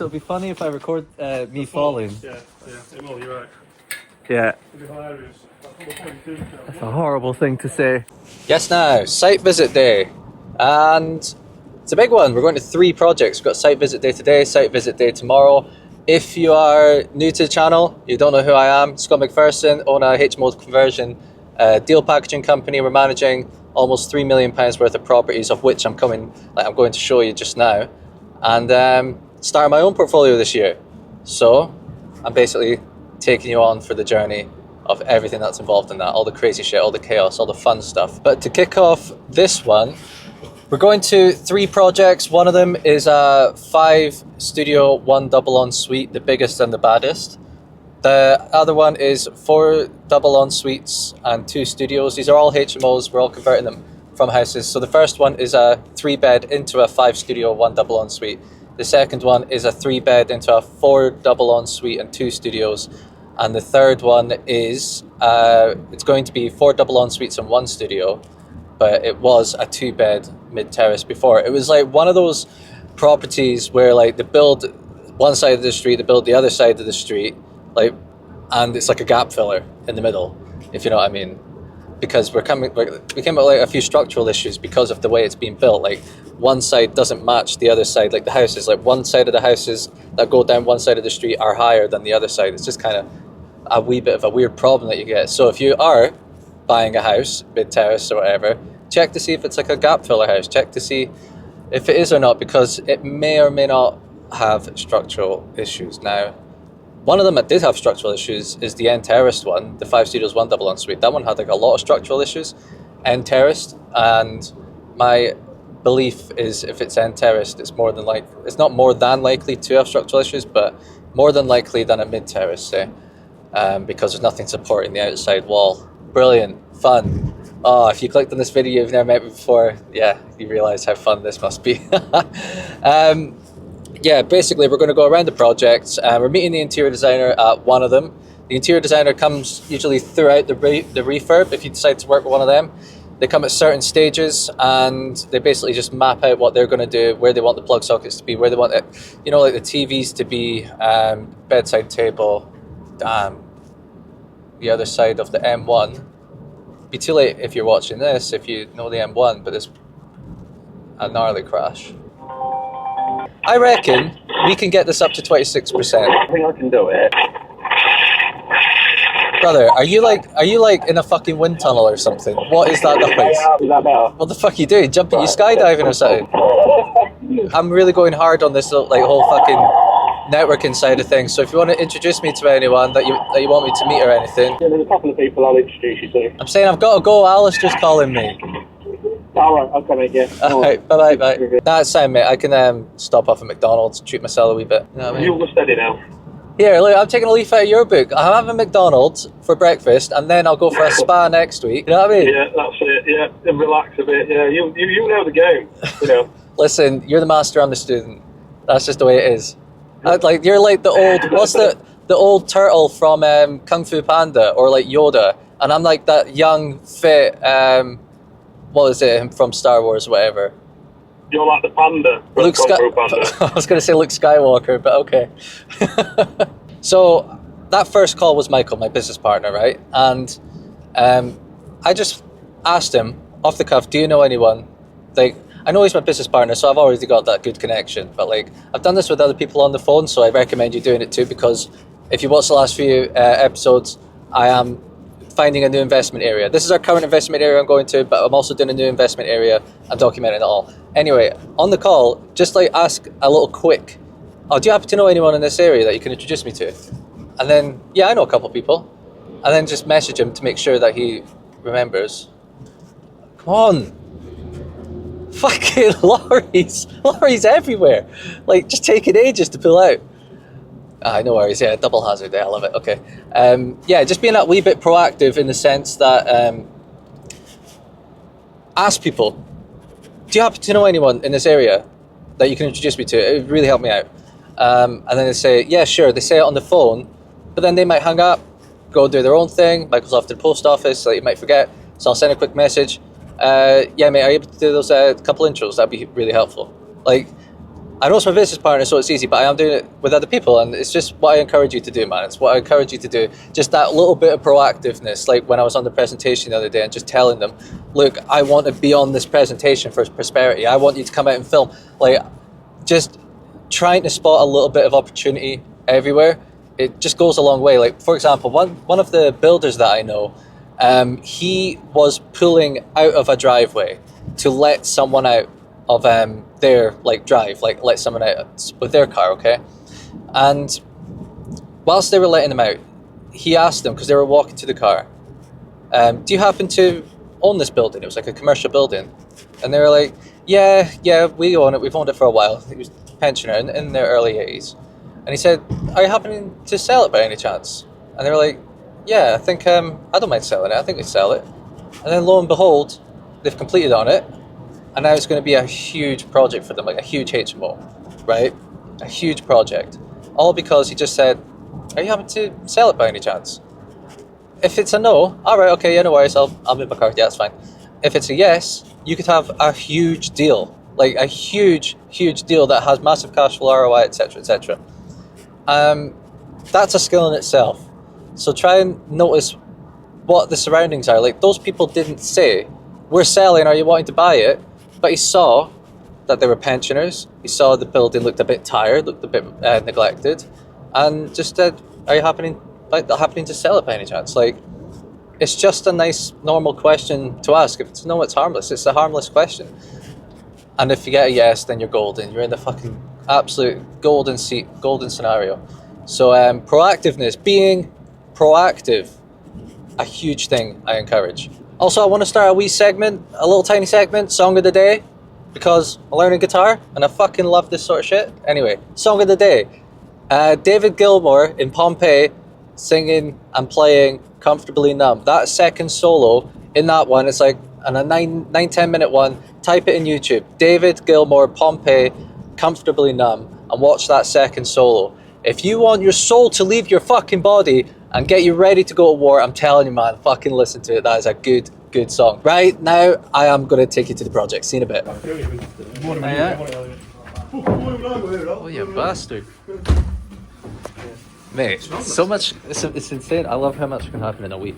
It'll be funny if I record me falling. Yeah, it will, you're right. Yeah. It'll be hilarious. That's a horrible thing to say. Yes, now, site visit day. And it's a big one. We're going to 3 projects. We've got site visit day today, site visit day tomorrow. If you are new to the channel, you don't know who I am, Scott McPherson, own a HMOs conversion deal packaging company. We're managing almost £3 million worth of properties, of which I'm going to show you just now. And starting my own portfolio this year. So I'm basically taking you on for the journey of everything that's involved in that, all the crazy shit, all the chaos, all the fun stuff. But to kick off this one, we're going to 3 projects. One of them is a 5 studio, 1 double ensuite, the biggest and the baddest. The other one is 4 double ensuites and 2 studios. These are all HMOs. We're all converting them from houses. So the first one is a 3-bed into a 5 studio, 1 double ensuite. The second one is a 3-bed into a 4 double ensuite and 2 studios. And the third one is, it's going to be 4 double ensuites and 1 studio, but it was a 2-bed mid-terrace before. It was like one of those properties where like they build one side of the street, they build the other side of the street, like, and it's like a gap filler in the middle, if you know what I mean. Because we came up with like a few structural issues because of the way it's being built. Like one side doesn't match the other side. Like the houses, like one side of the houses that go down one side of the street are higher than the other side. It's just kind of a wee bit of a weird problem that you get. So if you are buying a house, mid-terrace or whatever, check to see if it's like a gap filler house. Check to see if it is or not, because it may or may not have structural issues. Now, one of them that did have structural issues is the end terraced one, the 5 studios, 1 double ensuite. That one had like a lot of structural issues, end terraced, and my belief is if it's end terraced, it's not more than likely to have structural issues, but more than likely than a mid terrace, say, because there's nothing supporting the outside wall. Brilliant, fun. Oh, if you clicked on this video, you've never met me before, yeah, you realize how fun this must be. Yeah, basically we're going to go around the projects. We're meeting the interior designer at one of them. The interior designer comes usually throughout the refurb. If you decide to work with one of them, they come at certain stages and they basically just map out what they're going to do, where they want the plug sockets to be, where they want it, you know, like the TVs to be, bedside table, the other side of the M1. It'd be too late if you're watching this, if you know the M1, but it's a gnarly crash. I reckon we can get this up to 26%. I think I can do it. Brother, are you like in a fucking wind tunnel or something? What is that noise? Is that better? What the fuck are you doing? Jumping, you skydiving or something? I'm really going hard on this like whole fucking networking side of things. So if you want to introduce me to anyone that you want me to meet or anything. Yeah, there's a couple of people I'll introduce you to. I'm saying I've got to go. Alice just calling me. Alright, okay mate, yeah. Alright, bye bye. That's fine, mate. I can stop off at McDonald's and treat myself a wee bit. You know what I mean? You're steady now. Here, look, I'm taking a leaf out of your book. I'm having McDonald's for breakfast and then I'll go for a spa next week. You know what I mean? Yeah, that's it, yeah. And relax a bit, yeah. You know the game, you know. Listen, you're the master, I'm the student. That's just the way it is. Like, you're like the old, what's the old turtle from Kung Fu Panda or like Yoda, and I'm like that young, fit, what is it, from Star Wars, whatever. You're like the panda. Panda. I was going to say Luke Skywalker, but okay. So that first call was Michael, my business partner, right? And I just asked him off the cuff, do you know anyone? Like, I know he's my business partner, so I've already got that good connection. But like, I've done this with other people on the phone, so I recommend you doing it too, because if you watch the last few episodes, I am finding a new investment area. This is our current investment area I'm going to, but I'm also doing a new investment area and documenting it all. Anyway, on the call, just like ask a little quick, oh, do you happen to know anyone in this area that you can introduce me to? And then, yeah, I know a couple of people. And then just message him to make sure that he remembers. Come on. Fucking lorries everywhere. Like, just taking ages to pull out. No worries, yeah, double hazard there, I love it, okay. Yeah, just being that wee bit proactive in the sense that ask people, do you happen to know anyone in this area that you can introduce me to? It would really help me out. And then they say, yeah, sure, they say it on the phone, but then they might hang up, go do their own thing. Michael's off to the post office, so you might forget, so I'll send a quick message. Yeah, mate, are you able to do those couple intros? That'd be really helpful. Like, I know it's my business partner, so it's easy, but I am doing it with other people, and it's just what I encourage you to do, man. It's what I encourage you to do. Just that little bit of proactiveness, like when I was on the presentation the other day and just telling them, look, I want to be on this presentation for prosperity. I want you to come out and film. Like, just trying to spot a little bit of opportunity everywhere, it just goes a long way. Like, for example, one of the builders that I know, he was pulling out of a driveway to let someone out of their like drive, like let someone out with their car, okay? And whilst they were letting them out, he asked them, because they were walking to the car, do you happen to own this building? It was like a commercial building. And they were like, yeah, we own it. We've owned it for a while. He was a pensioner in their early 80s. And he said, are you happening to sell it by any chance? And they were like, yeah, I think, I don't mind selling it. I think we sell it. And then lo and behold, they've completed on it. And now it's going to be a huge project for them, like a huge HMO, right? A huge project. All because he just said, are you happy to sell it by any chance? If it's a no, all right, okay, yeah, no worries, I'll move my car. Yeah, that's fine. If it's a yes, you could have a huge deal, like a huge deal that has massive cash flow, ROI, etc., etc. That's a skill in itself. So try and notice what the surroundings are. Like, those people didn't say, we're selling, are you wanting to buy it? But he saw that they were pensioners. He saw the building looked a bit tired, looked a bit neglected, and just said, are you happening to sell it by any chance? Like, it's just a nice, normal question to ask. If it's no, it's harmless. It's a harmless question. And if you get a yes, then you're golden. You're in the fucking absolute golden scenario. So proactiveness, being proactive, a huge thing I encourage. Also, I want to start a wee segment, a little tiny segment, song of the day, because I'm learning guitar and I fucking love this sort of shit. Anyway, song of the day. David Gilmour in Pompeii singing and playing Comfortably Numb. That second solo in that one, it's like a 9-10 minute one. Type it in YouTube. David Gilmour, Pompeii, Comfortably Numb, and watch that second solo. If you want your soul to leave your fucking body and get you ready to go to war, I'm telling you, man, fucking listen to it. That is a good song. Right now, I am going to take you to the project. See you in a bit. Oh, you bastard. Mate, so much, it's insane. I love how much can happen in a week.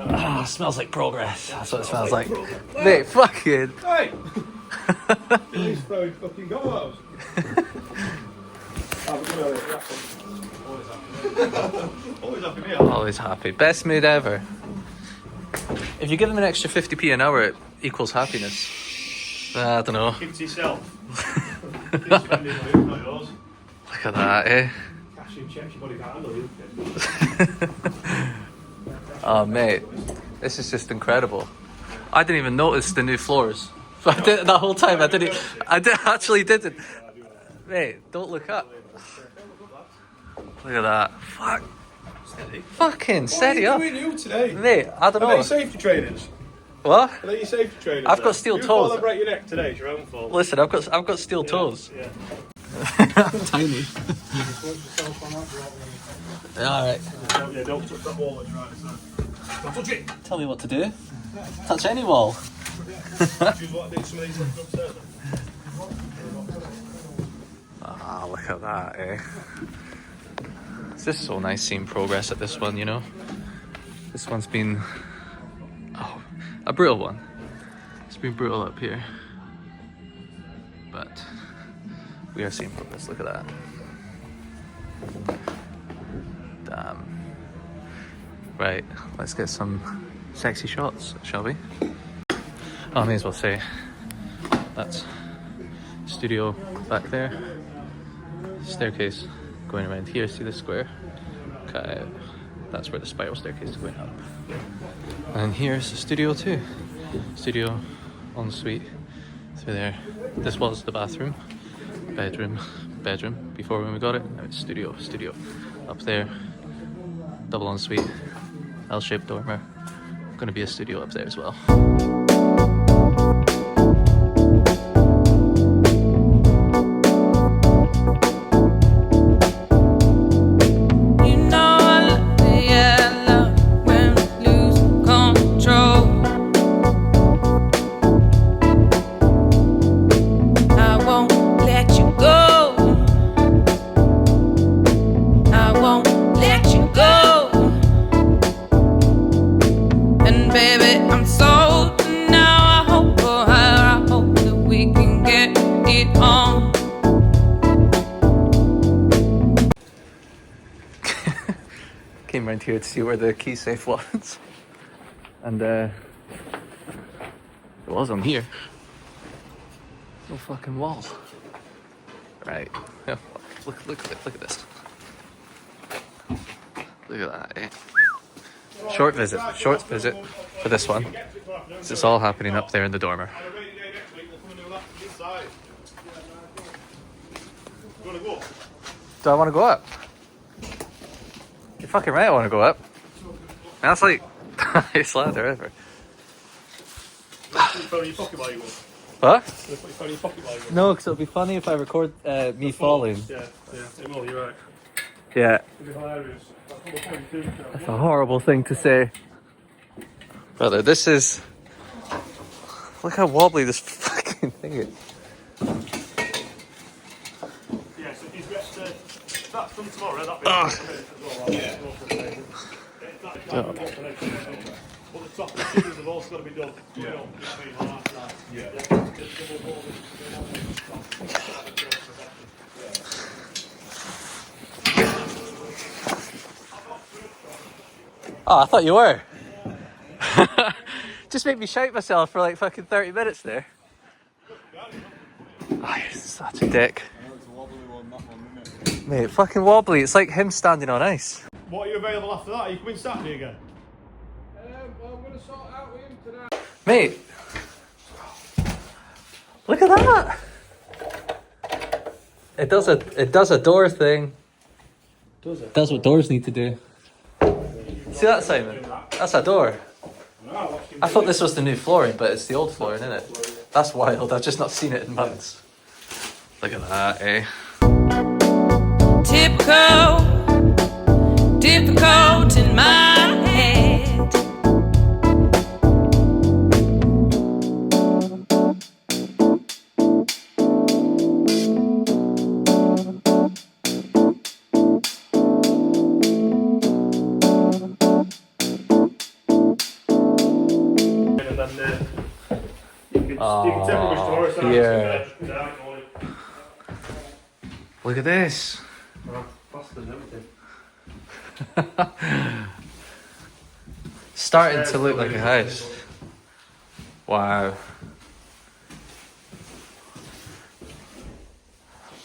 Ah, smells like progress. That's what it smells like. Mate, fucking. Hey! He's throwing fucking goals. Always happy. Best mood ever. If you give them an extra 50p an hour, it equals happiness. I don't know. Keep it to yourself. Keep spending money, not yours. Look at that, eh? Cash in checks, your body can't handle it. Oh, mate. This is just incredible. I didn't even notice the new floors. I did that whole time. I actually didn't. Mate, don't look up. Look at that. Fuck. Steady. Fucking steady up. What are you doing today? Mate, I don't Are know. they safety trainers? What? Are they your safety trainers? I've got steel you toes. You break your neck today, it's your own fault. Listen, I've got steel toes. Yeah. Tiny. Alright. Yeah, don't touch that wall, that's right. Don't touch it. Tell me what to do. Touch any wall. Choose what to do, some of these look upstairs. Ah, look at that, eh? It's just so nice seeing progress at this one, you know? This one's been a brutal one. It's been brutal up here. But we are seeing progress, look at that. Damn. Right, let's get some sexy shots, shall we? Oh, I may as well say, that's studio back there. Staircase going around here, see the square? Okay, that's where the spiral staircase is going up. And here's the studio too. Studio, ensuite, through there. This was the bathroom, bedroom, before when we got it. Now it's studio. Up there, double ensuite, L-shaped dormer. Gonna be a studio up there as well. came around here to see where the key safe was. And it was on here. No fucking wall. Right. Yeah, look at this. Look at that, eh? Short visit for this one. This is all happening up there in the dormer. Do I want to go up? You're fucking right, I want to go up. Man, that's like the highest ladder ever. What? No, because it'll be funny if I record me falling. Yeah, well, you're right. Yeah. It'll be hilarious. That's a horrible thing to say. Brother, this is... Look how wobbly this fucking thing is. Yeah, so if you get that's done tomorrow, that'll be Yeah. But the top of the scissors have also got to be done. Yeah. Oh, I thought you were. Just made me shout myself for like fucking 30 minutes there. Oh, you're such a dick. Mate, fucking wobbly. It's like him standing on ice. What are you available after that? Are you coming Saturday again? I'm going to sort out with him tonight. Mate, look at that. It does a door thing. Does it? Does what doors need to do. See that, Simon? That's a door. I thought this was the new flooring, but it's the old flooring, isn't it? That's wild. I've just not seen it in months. Look at that, eh? Typical, difficult in my head. And then you can take a wish tomorrow. So yeah. just come down and all it. Look at this. Faster than everything. Starting to look like a house. Wow.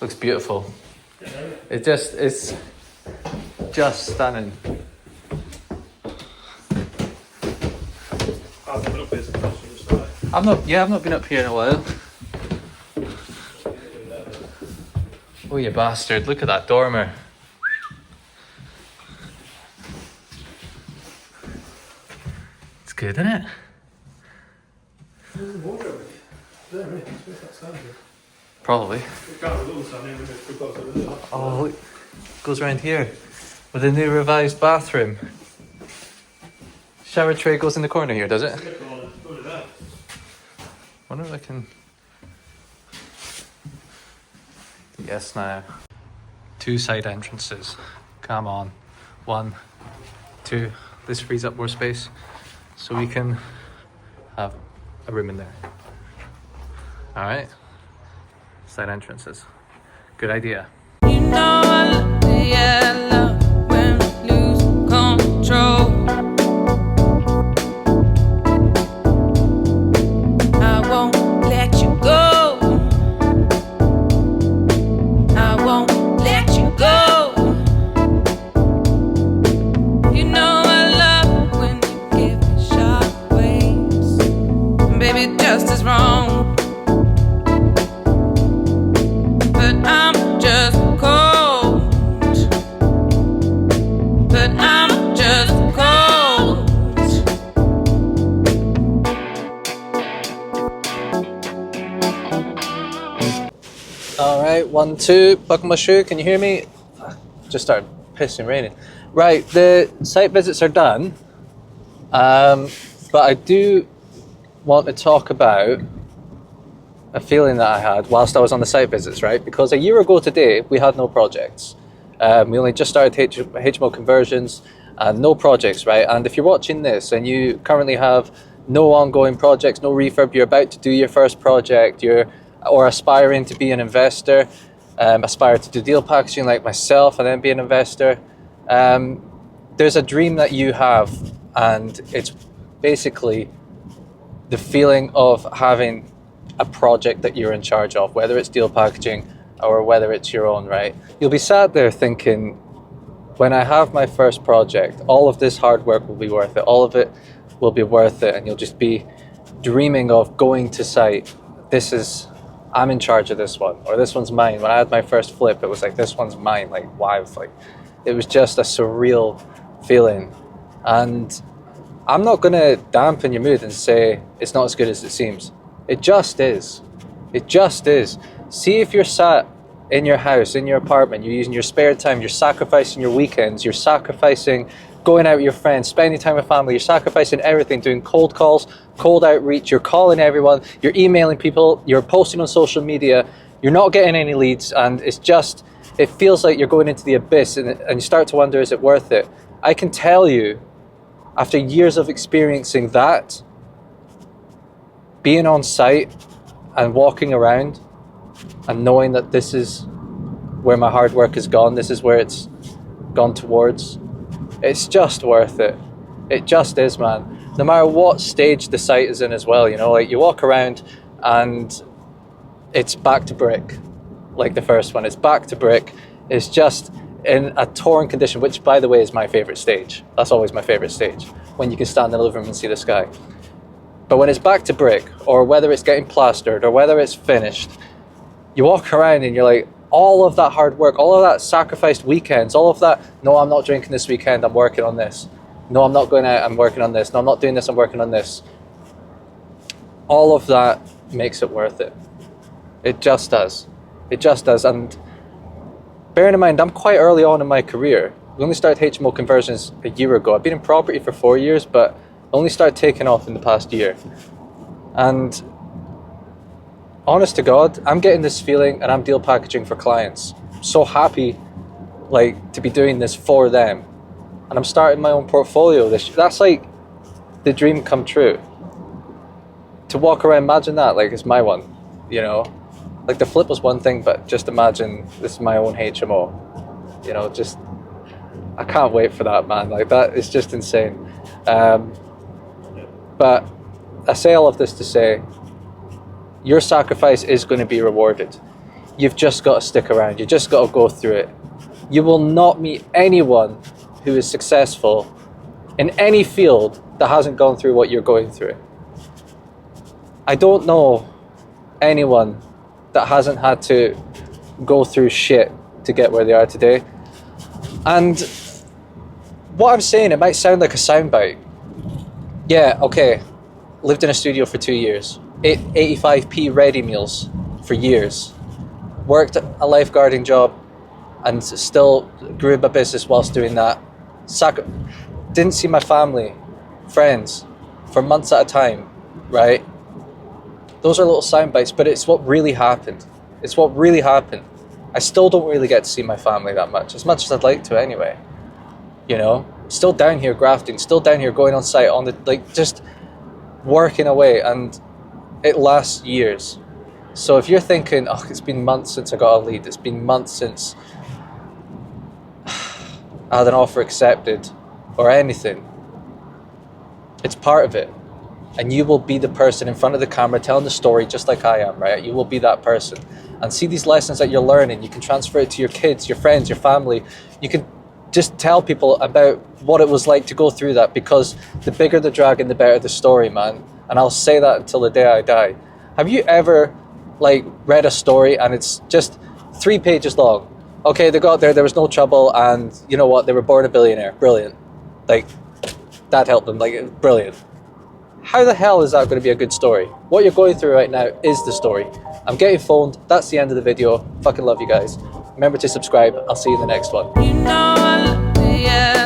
Looks beautiful. It's just stunning. I've been up here since last year started. I've not been up here in a while. Oh, you bastard, look at that dormer. It's good, isn't it? Probably. Oh, look. Goes around here with a new revised bathroom. Shower tray goes in the corner here, does it? Wonder if I can... Yes, now. 2 side entrances. Come on. 1, 2. This frees up more space so we can have a room in there. Alright. Side entrances. Good idea. You know I love the yellow when we lose control. I won't let you go. I won't let you go. You know I love when you give me sharp waves. Baby, just as wrong. But I'm just cold. But I'm just cold. Alright, 1, 2. Buckle my shoe. Can you hear me? Just started pissing raining. Right, the site visits are done. But I do want to talk about a feeling that I had whilst I was on the site visits, right? Because a year ago today, we had no projects. We only just started HMO conversions and no projects, right? And if you're watching this and you currently have no ongoing projects, no refurb, you're about to do your first project, or aspiring to be an investor, aspire to do deal packaging like myself and then be an investor, there's a dream that you have, and it's basically the feeling of having a project that you're in charge of, whether it's deal packaging or whether it's your own, right? You'll be sat there thinking, when I have my first project, all of this hard work will be worth it. All of it will be worth it. And you'll just be dreaming of going to site. I'm in charge of this one, or this one's mine. When I had my first flip, it was like, this one's mine. Like, wow, it was just a surreal feeling. And I'm not gonna dampen your mood and say it's not as good as it seems. It just is. It just is. See if you're sat in your house, in your apartment, you're using your spare time, you're sacrificing your weekends, you're sacrificing going out with your friends, spending time with family, you're sacrificing everything, doing cold calls, cold outreach, you're calling everyone, you're emailing people, you're posting on social media, you're not getting any leads, and it feels like you're going into the abyss, and you start to wonder, is it worth it? I can tell you, after years of experiencing that, being on site and walking around and knowing that this is where my hard work has gone, this is where it's gone towards, it's just worth it. It just is, man. No matter what stage the site is in as well, you know, like you walk around and it's back to brick, like the first one. It's back to brick. It's just in a torn condition, which, by the way, is my favorite stage. That's always my favorite stage, when you can stand in the living room and see the sky. But when it's back to brick, or whether it's getting plastered, or whether it's finished, you walk around and you're like, all of that hard work, all of that sacrificed weekends, all of that, no, I'm not drinking this weekend, I'm working on this. No, I'm not going out, I'm working on this. No, I'm not doing this, I'm working on this. All of that makes it worth it. It just does. It just does. And bearing in mind, I'm quite early on in my career. We only started HMO conversions a year ago. I've been in property for 4 years, but I only started taking off in the past year. And honest to God, I'm getting this feeling, and I'm deal packaging for clients. I'm so happy, like, to be doing this for them. And I'm starting my own portfolio this year. That's like the dream come true. To walk around, imagine that, like it's my one, you know? Like the flip was one thing, but just imagine this is my own HMO. You know, just, I can't wait for that, man. Like that is just insane. But I say all of this to say, your sacrifice is going to be rewarded. You've just got to stick around. You just got to go through it. You will not meet anyone who is successful in any field that hasn't gone through what you're going through. I don't know anyone that hasn't had to go through shit to get where they are today. And what I'm saying, it might sound like a soundbite. Yeah, okay, lived in a studio for 2 years, ate 85p ready meals for years, worked a lifeguarding job and still grew my business whilst doing that. Didn't see my family, friends for months at a time, right? Those are little sound bites, but it's what really happened. It's what really happened. I still don't really get to see my family that much as I'd like to anyway. You know, still down here grafting, still down here going on site on the, like, just working away, and it lasts years. So if you're thinking, oh, it's been months since I got a lead, it's been months since I had an offer accepted or anything, it's part of it. And you will be the person in front of the camera telling the story just like I am, right? You will be that person. And see these lessons that you're learning, you can transfer it to your kids, your friends, your family. You can just tell people about what it was like to go through that, because the bigger the dragon, the better the story, man. And I'll say that until the day I die. Have you ever, like, read a story and it's just 3 pages long? Okay, they got there was no trouble, and you know what? They were born a billionaire. Brilliant. Like, that helped them. Like, brilliant. How the hell is that going to be a good story? What you're going through right now is the story. I'm getting phoned. That's the end of the video. Fucking love you guys. Remember to subscribe. I'll see you in the next one. You know I love you, yeah.